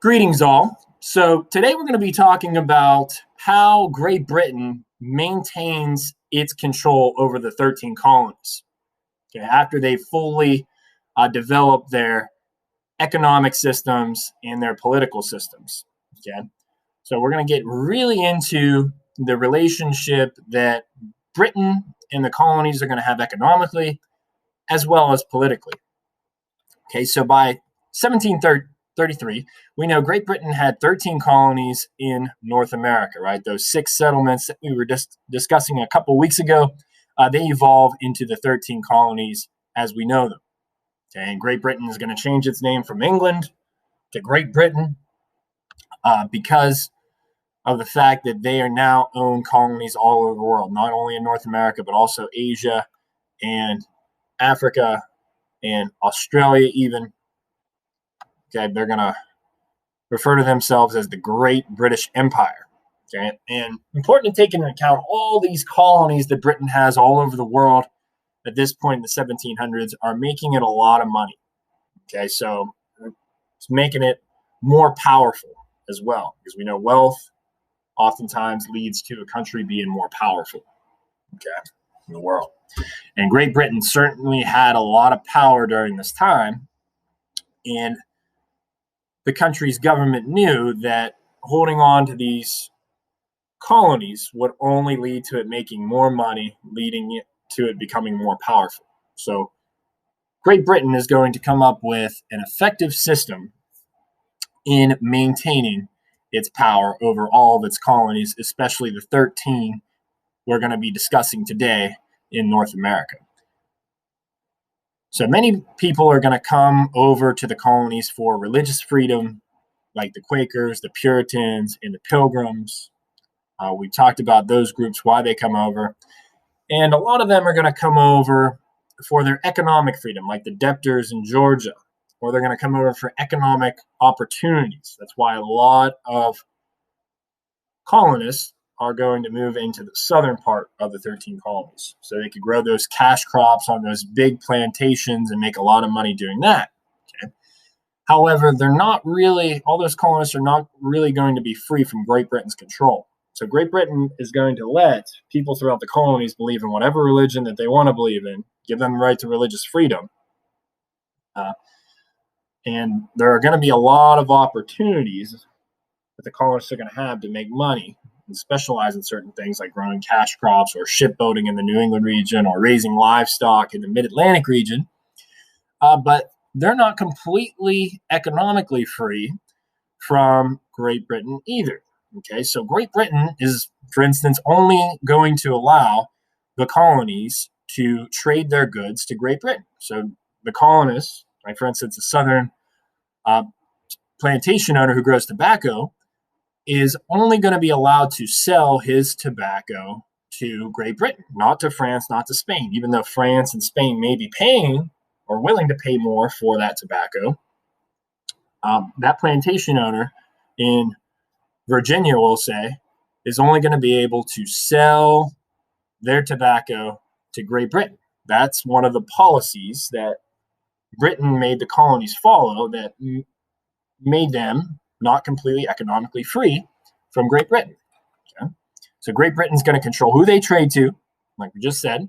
Greetings, all. So, today we're going to be talking about how Great Britain maintains its control over the 13 colonies. Okay, after they fully develop their economic systems and their political systems. Okay, so we're going to get really into the relationship that Britain and the colonies are going to have economically as well as politically. Okay, so by 1733, we know Great Britain had 13 colonies in North America, right? Those 6 settlements that we were just discussing a couple of weeks ago, they evolved into the 13 colonies as we know them. Okay, and Great Britain is going to change its name from England to Great Britain because of the fact that they are now own colonies all over the world, not only in North America, but also Asia and Africa and Australia even. Okay, they're going to refer to themselves as the Great British Empire. Okay, and important to take into account all these colonies that Britain has all over the world at this point in the 1700s are making it a lot of money. Okay, so it's making it more powerful as well, because we know wealth oftentimes leads to a country being more powerful, okay, in the world. And Great Britain certainly had a lot of power during this time, and the country's government knew that holding on to these colonies would only lead to it making more money, leading it to it becoming more powerful. So Great Britain is going to come up with an effective system in maintaining its power over all of its colonies, especially the 13 we're going to be discussing today in North America. So many people are going to come over to the colonies for religious freedom, like the Quakers, the Puritans, and the Pilgrims. We talked about those groups, why they come over. And a lot of them are going to come over for their economic freedom, like the debtors in Georgia, or they're going to come over for economic opportunities. That's why a lot of colonists are going to move into the southern part of the 13 colonies, so they could grow those cash crops on those big plantations and make a lot of money doing that. Okay. However, they're not really, all those colonists are not really going to be free from Great Britain's control. So Great Britain is going to let people throughout the colonies believe in whatever religion that they want to believe in, give them the right to religious freedom. And there are going to be a lot of opportunities that the colonists are going to have to make money and specialize in certain things like growing cash crops or shipbuilding in the New England region or raising livestock in the Mid-Atlantic region. But they're not completely economically free from Great Britain either. Okay, so Great Britain is, for instance, only going to allow the colonies to trade their goods to Great Britain. So the colonists, like for instance, a southern plantation owner who grows tobacco, is only going to be allowed to sell his tobacco to Great Britain, not to France, not to Spain, even though France and Spain may be paying or willing to pay more for that tobacco. That plantation owner in Virginia, we'll say, is only going to be able to sell their tobacco to Great Britain. That's one of the policies that Britain made the colonies follow that made them not completely economically free from Great Britain. Okay? So Great Britain's going to control who they trade to, like we just said.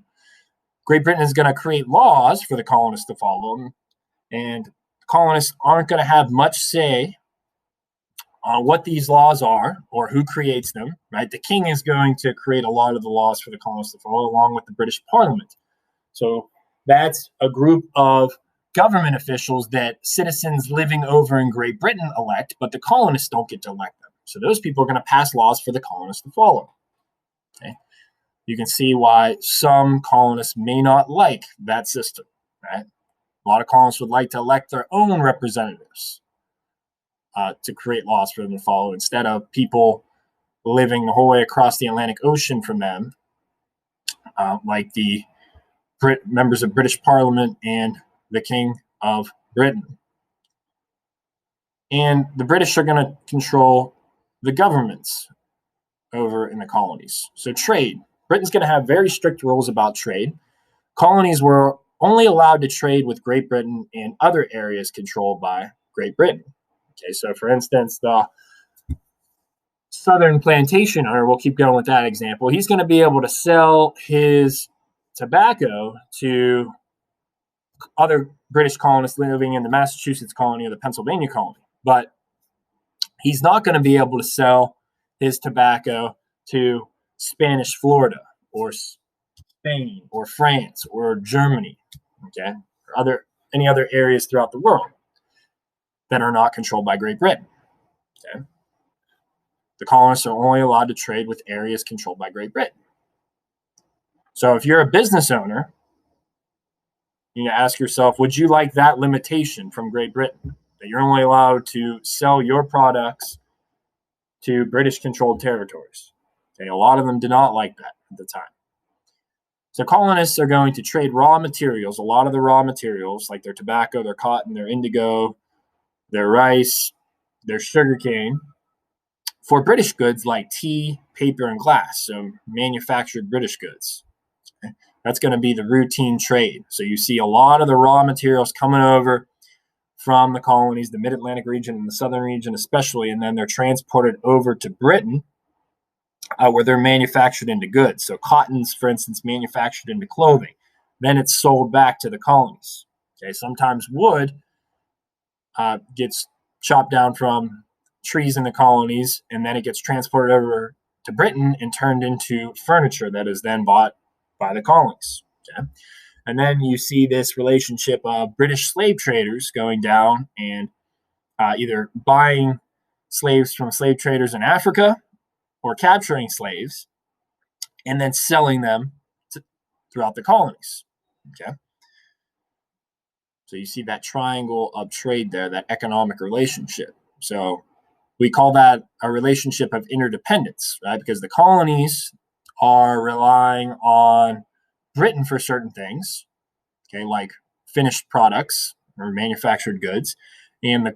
Great Britain is going to create laws for the colonists to follow, and colonists aren't going to have much say on what these laws are or who creates them, right? The king is going to create a lot of the laws for the colonists to follow, along with the British Parliament. So that's a group of government officials that citizens living over in Great Britain elect, but the colonists don't get to elect them. So those people are going to pass laws for the colonists to follow. Okay? You can see why some colonists may not like that system, right? A lot of colonists would like to elect their own representatives to create laws for them to follow instead of people living the whole way across the Atlantic Ocean from them, like the members of British Parliament and the King of Britain. And the British are going to control the governments over in the colonies. So trade. Britain's going to have very strict rules about trade. Colonies were only allowed to trade with Great Britain and other areas controlled by Great Britain. Okay, so for instance, the southern plantation owner, we'll keep going with that example, he's going to be able to sell his tobacco to other British colonists living in the Massachusetts colony or the Pennsylvania colony. But he's not going to be able to sell his tobacco to Spanish Florida or Spain or France or Germany, okay, or any other areas throughout the world that are not controlled by Great Britain. Okay. The colonists are only allowed to trade with areas controlled by Great Britain. So if you're a business owner, you need to ask yourself, would you like that limitation from Great Britain? That you're only allowed to sell your products to British-controlled territories. Okay, a lot of them did not like that at the time. So colonists are going to trade raw materials, a lot of the raw materials, like their tobacco, their cotton, their indigo, their rice, their sugarcane, for British goods like tea, paper, and glass, so manufactured British goods. Okay? That's going to be the routine trade. So you see a lot of the raw materials coming over from the colonies, the mid-Atlantic region and the southern region especially, and then they're transported over to Britain, where they're manufactured into goods. So cotton's, for instance, manufactured into clothing. Then it's sold back to the colonies. Okay, sometimes wood gets chopped down from trees in the colonies, and then it gets transported over to Britain and turned into furniture that is then bought by the colonies. Okay? And then you see this relationship of British slave traders going down and either buying slaves from slave traders in Africa or capturing slaves and then selling them throughout the colonies. Okay. So you see that triangle of trade there, that economic relationship. So we call that a relationship of interdependence, right? Because the colonies are relying on Britain for certain things, okay, like finished products or manufactured goods, and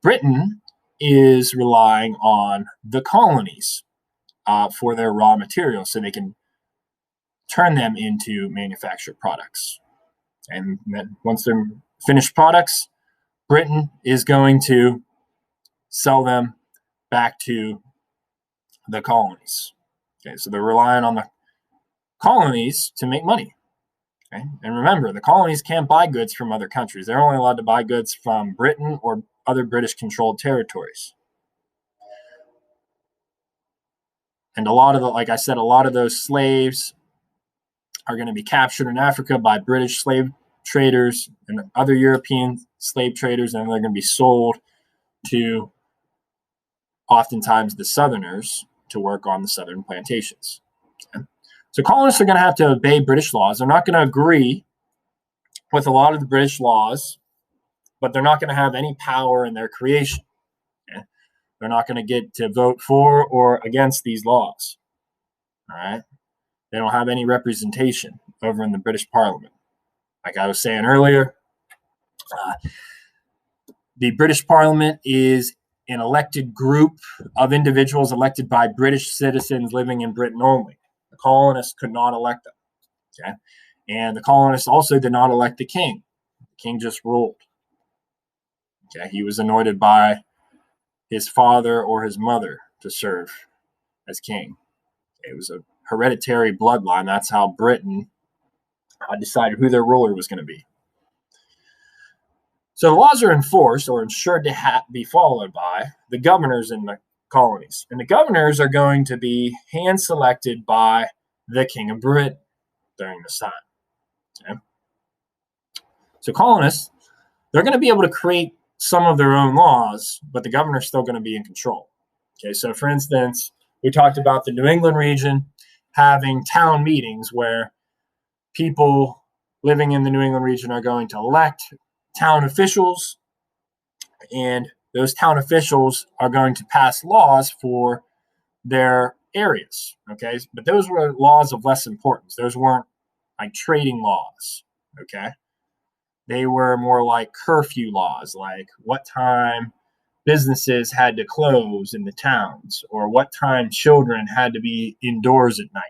Britain is relying on the colonies for their raw materials so they can turn them into manufactured products. And then once they're finished products, Britain is going to sell them back to the colonies. Okay, so they're relying on the colonies to make money. Okay? And remember, the colonies can't buy goods from other countries. They're only allowed to buy goods from Britain or other British-controlled territories. And like I said, a lot of those slaves are going to be captured in Africa by British slave traders and other European slave traders, and they're going to be sold to oftentimes the Southerners to work on the Southern plantations. Okay? So colonists are going to have to obey British laws. They're not going to agree with a lot of the British laws, but they're not going to have any power in their creation. Okay? They're not going to get to vote for or against these laws. All right? They don't have any representation over in the British Parliament. Like I was saying earlier, the British Parliament is an elected group of individuals elected by British citizens living in Britain only. The colonists could not elect them. Okay? And the colonists also did not elect the king. The king just ruled. Okay? He was anointed by his father or his mother to serve as king. It was a hereditary bloodline. That's how Britain decided who their ruler was going to be. So the laws are enforced or ensured to be followed by the governors in the colonies. And the governors are going to be hand-selected by the King of Britain during this time. Okay? So colonists, they're going to be able to create some of their own laws, but the governor's still going to be in control. Okay, so for instance, we talked about the New England region having town meetings where people living in the New England region are going to elect town officials, and those town officials are going to pass laws for their areas. Okay, but those were laws of less importance. Those weren't like trading laws. Okay, they were more like curfew laws, like what time businesses had to close in the towns, or what time children had to be indoors at night.